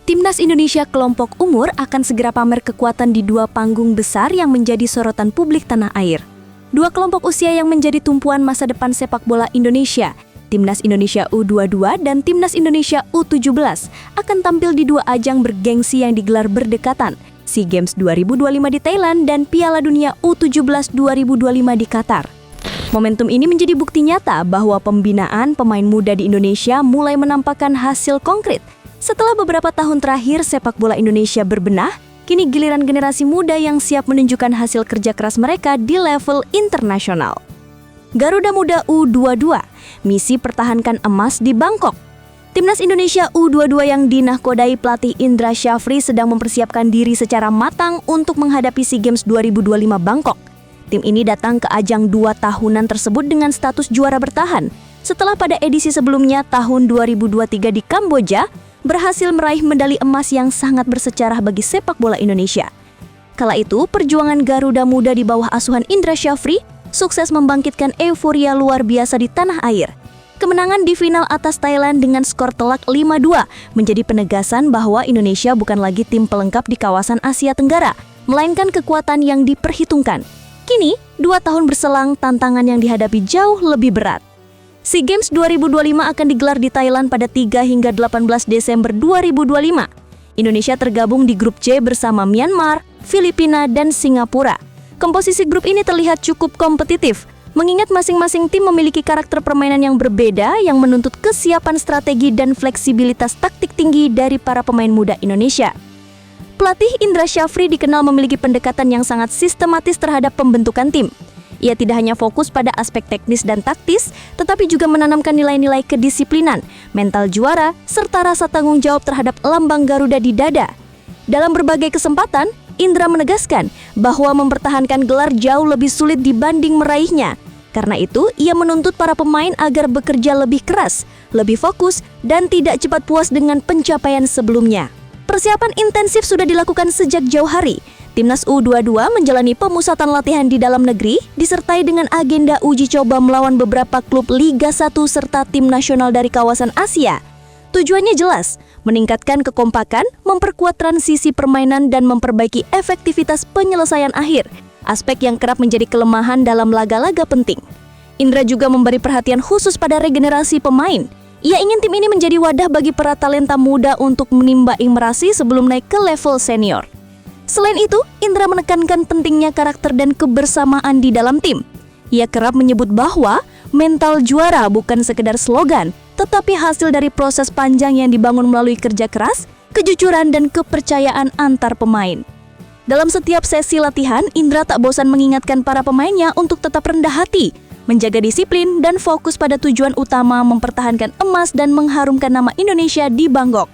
Timnas Indonesia kelompok umur akan segera pamer kekuatan di dua panggung besar yang menjadi sorotan publik tanah air. Dua kelompok usia yang menjadi tumpuan masa depan sepak bola Indonesia, Timnas Indonesia U22 dan Timnas Indonesia U17, akan tampil di dua ajang bergengsi yang digelar berdekatan, SEA Games 2025 di Thailand dan Piala Dunia U17 2025 di Qatar. Momentum ini menjadi bukti nyata bahwa pembinaan pemain muda di Indonesia mulai menampakkan hasil konkret. Setelah beberapa tahun terakhir sepak bola Indonesia berbenah, kini giliran generasi muda yang siap menunjukkan hasil kerja keras mereka di level internasional. Garuda Muda U22, misi pertahankan emas di Bangkok. Timnas Indonesia U22 yang dinahkodai pelatih Indra Syafri sedang mempersiapkan diri secara matang untuk menghadapi SEA Games 2025 Bangkok. Tim ini datang ke ajang 2 tahunan tersebut dengan status juara bertahan, setelah pada edisi sebelumnya tahun 2023 di Kamboja, berhasil meraih medali emas yang sangat bersejarah bagi sepak bola Indonesia. Kala itu, perjuangan Garuda Muda di bawah asuhan Indra Syafri sukses membangkitkan euforia luar biasa di tanah air. Kemenangan di final atas Thailand dengan skor telak 5-2 menjadi penegasan bahwa Indonesia bukan lagi tim pelengkap di kawasan Asia Tenggara, melainkan kekuatan yang diperhitungkan. Kini, 2 tahun berselang, tantangan yang dihadapi jauh lebih berat. SEA Games 2025 akan digelar di Thailand pada 3 hingga 18 Desember 2025. Indonesia tergabung di grup C bersama Myanmar, Filipina, dan Singapura. Komposisi grup ini terlihat cukup kompetitif, mengingat masing-masing tim memiliki karakter permainan yang berbeda yang menuntut kesiapan strategi dan fleksibilitas taktik tinggi dari para pemain muda Indonesia. Pelatih Indra Syafri dikenal memiliki pendekatan yang sangat sistematis terhadap pembentukan tim. Ia tidak hanya fokus pada aspek teknis dan taktis, tetapi juga menanamkan nilai-nilai kedisiplinan, mental juara, serta rasa tanggung jawab terhadap lambang Garuda di dada. Dalam berbagai kesempatan, Indra menegaskan bahwa mempertahankan gelar jauh lebih sulit dibanding meraihnya. Karena itu, ia menuntut para pemain agar bekerja lebih keras, lebih fokus, dan tidak cepat puas dengan pencapaian sebelumnya. Persiapan intensif sudah dilakukan sejak jauh hari. Timnas U22 menjalani pemusatan latihan di dalam negeri, disertai dengan agenda uji coba melawan beberapa klub Liga 1 serta tim nasional dari kawasan Asia. Tujuannya jelas, meningkatkan kekompakan, memperkuat transisi permainan, dan memperbaiki efektivitas penyelesaian akhir, aspek yang kerap menjadi kelemahan dalam laga-laga penting. Indra juga memberi perhatian khusus pada regenerasi pemain. Ia ingin tim ini menjadi wadah bagi para talenta muda untuk menimba imerasi sebelum naik ke level senior. Selain itu, Indra menekankan pentingnya karakter dan kebersamaan di dalam tim. Ia kerap menyebut bahwa mental juara bukan sekedar slogan, tetapi hasil dari proses panjang yang dibangun melalui kerja keras, kejujuran, dan kepercayaan antar pemain. Dalam setiap sesi latihan, Indra tak bosan mengingatkan para pemainnya untuk tetap rendah hati, menjaga disiplin, dan fokus pada tujuan utama mempertahankan emas dan mengharumkan nama Indonesia di Bangkok.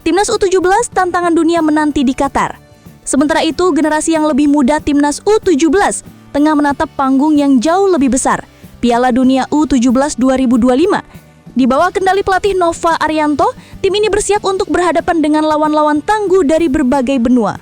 Timnas U17 tantangan dunia menanti di Qatar. Sementara itu, generasi yang lebih muda Timnas U17 tengah menatap panggung yang jauh lebih besar, Piala Dunia U17 2025. Di bawah kendali pelatih Nova Arianto, tim ini bersiap untuk berhadapan dengan lawan-lawan tangguh dari berbagai benua.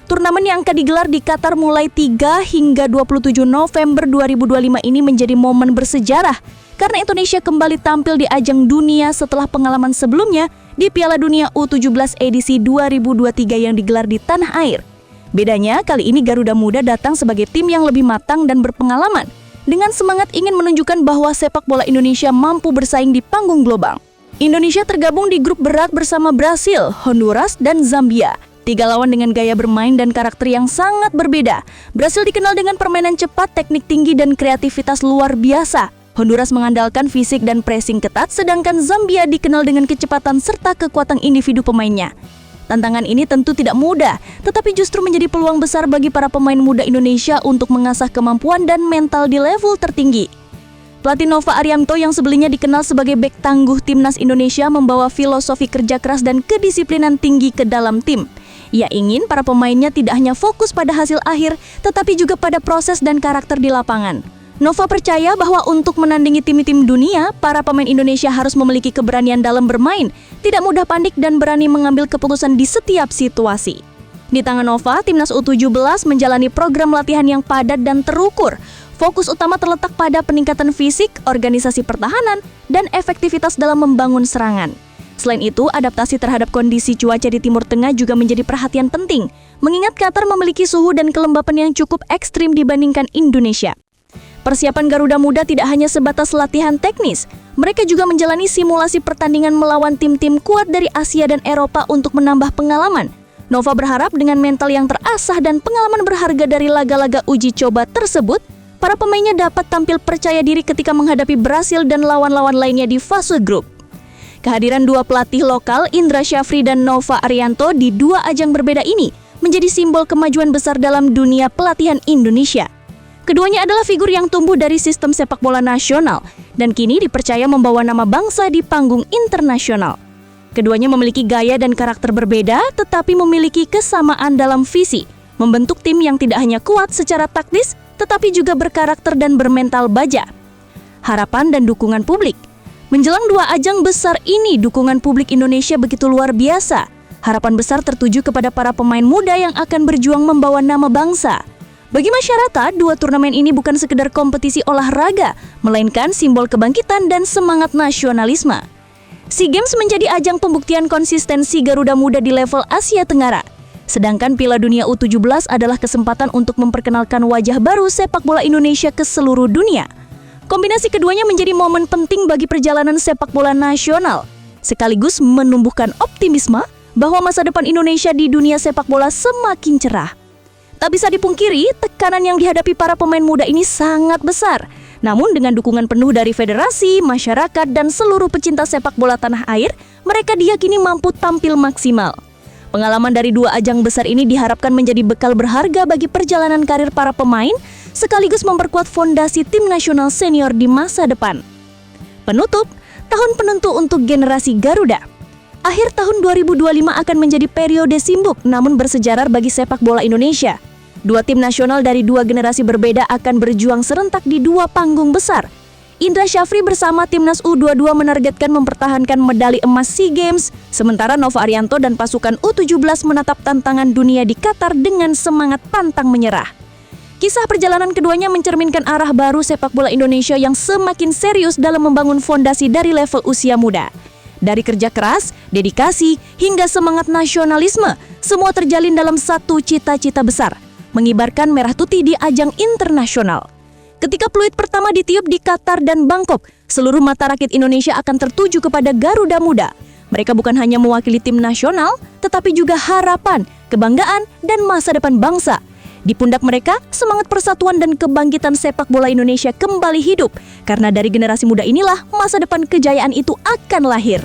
Turnamen yang akan digelar di Qatar mulai 3 hingga 27 November 2025 ini menjadi momen bersejarah karena Indonesia kembali tampil di ajang dunia setelah pengalaman sebelumnya di Piala Dunia U17 edisi 2023 yang digelar di tanah air. Bedanya, kali ini Garuda Muda datang sebagai tim yang lebih matang dan berpengalaman, dengan semangat ingin menunjukkan bahwa sepak bola Indonesia mampu bersaing di panggung global. Indonesia tergabung di grup berat bersama Brasil, Honduras, dan Zambia. 3 lawan dengan gaya bermain dan karakter yang sangat berbeda. Brasil dikenal dengan permainan cepat, teknik tinggi, dan kreativitas luar biasa. Honduras mengandalkan fisik dan pressing ketat, sedangkan Zambia dikenal dengan kecepatan serta kekuatan individu pemainnya. Tantangan ini tentu tidak mudah, tetapi justru menjadi peluang besar bagi para pemain muda Indonesia untuk mengasah kemampuan dan mental di level tertinggi. Pelatih Nova Arianto yang sebelumnya dikenal sebagai bek tangguh Timnas Indonesia membawa filosofi kerja keras dan kedisiplinan tinggi ke dalam tim. Ia ingin para pemainnya tidak hanya fokus pada hasil akhir, tetapi juga pada proses dan karakter di lapangan. Nova percaya bahwa untuk menandingi tim-tim dunia, para pemain Indonesia harus memiliki keberanian dalam bermain, tidak mudah panik dan berani mengambil keputusan di setiap situasi. Di tangan Nova, Timnas U17 menjalani program latihan yang padat dan terukur. Fokus utama terletak pada peningkatan fisik, organisasi pertahanan, dan efektivitas dalam membangun serangan. Selain itu, adaptasi terhadap kondisi cuaca di Timur Tengah juga menjadi perhatian penting, mengingat Qatar memiliki suhu dan kelembapan yang cukup ekstrim dibandingkan Indonesia. Persiapan Garuda Muda tidak hanya sebatas latihan teknis, mereka juga menjalani simulasi pertandingan melawan tim-tim kuat dari Asia dan Eropa untuk menambah pengalaman. Nova berharap dengan mental yang terasah dan pengalaman berharga dari laga-laga uji coba tersebut, para pemainnya dapat tampil percaya diri ketika menghadapi Brasil dan lawan-lawan lainnya di fase grup. Kehadiran dua pelatih lokal, Indra Syafri dan Nova Arianto, di dua ajang berbeda ini menjadi simbol kemajuan besar dalam dunia pelatihan Indonesia. Keduanya adalah figur yang tumbuh dari sistem sepak bola nasional dan kini dipercaya membawa nama bangsa di panggung internasional. Keduanya memiliki gaya dan karakter berbeda, tetapi memiliki kesamaan dalam visi, membentuk tim yang tidak hanya kuat secara taktis, tetapi juga berkarakter dan bermental baja. Harapan dan dukungan publik. Menjelang dua ajang besar ini, dukungan publik Indonesia begitu luar biasa. Harapan besar tertuju kepada para pemain muda yang akan berjuang membawa nama bangsa. Bagi masyarakat, dua turnamen ini bukan sekedar kompetisi olahraga, melainkan simbol kebangkitan dan semangat nasionalisme. SEA Games menjadi ajang pembuktian konsistensi Garuda Muda di level Asia Tenggara. Sedangkan Piala Dunia U17 adalah kesempatan untuk memperkenalkan wajah baru sepak bola Indonesia ke seluruh dunia. Kombinasi keduanya menjadi momen penting bagi perjalanan sepak bola nasional, sekaligus menumbuhkan optimisme bahwa masa depan Indonesia di dunia sepak bola semakin cerah. Tak bisa dipungkiri, tekanan yang dihadapi para pemain muda ini sangat besar. Namun dengan dukungan penuh dari federasi, masyarakat, dan seluruh pecinta sepak bola tanah air, mereka diyakini mampu tampil maksimal. Pengalaman dari dua ajang besar ini diharapkan menjadi bekal berharga bagi perjalanan karir para pemain, sekaligus memperkuat fondasi tim nasional senior di masa depan. Penutup, tahun penentu untuk generasi Garuda. Akhir tahun 2025 akan menjadi periode simbuk namun bersejarah bagi sepak bola Indonesia. Dua tim nasional dari dua generasi berbeda akan berjuang serentak di dua panggung besar. Indra Syafri bersama timnas U22 menargetkan mempertahankan medali emas SEA Games, sementara Nova Arianto dan pasukan U17 menatap tantangan dunia di Qatar dengan semangat pantang menyerah. Kisah perjalanan keduanya mencerminkan arah baru sepak bola Indonesia yang semakin serius dalam membangun fondasi dari level usia muda. Dari kerja keras, dedikasi, hingga semangat nasionalisme, semua terjalin dalam satu cita-cita besar, mengibarkan merah putih di ajang internasional. Ketika peluit pertama ditiup di Qatar dan Bangkok, seluruh mata rakyat Indonesia akan tertuju kepada Garuda Muda. Mereka bukan hanya mewakili tim nasional, tetapi juga harapan, kebanggaan, dan masa depan bangsa. Di pundak mereka, semangat persatuan dan kebangkitan sepak bola Indonesia kembali hidup, karena dari generasi muda inilah masa depan kejayaan itu akan lahir.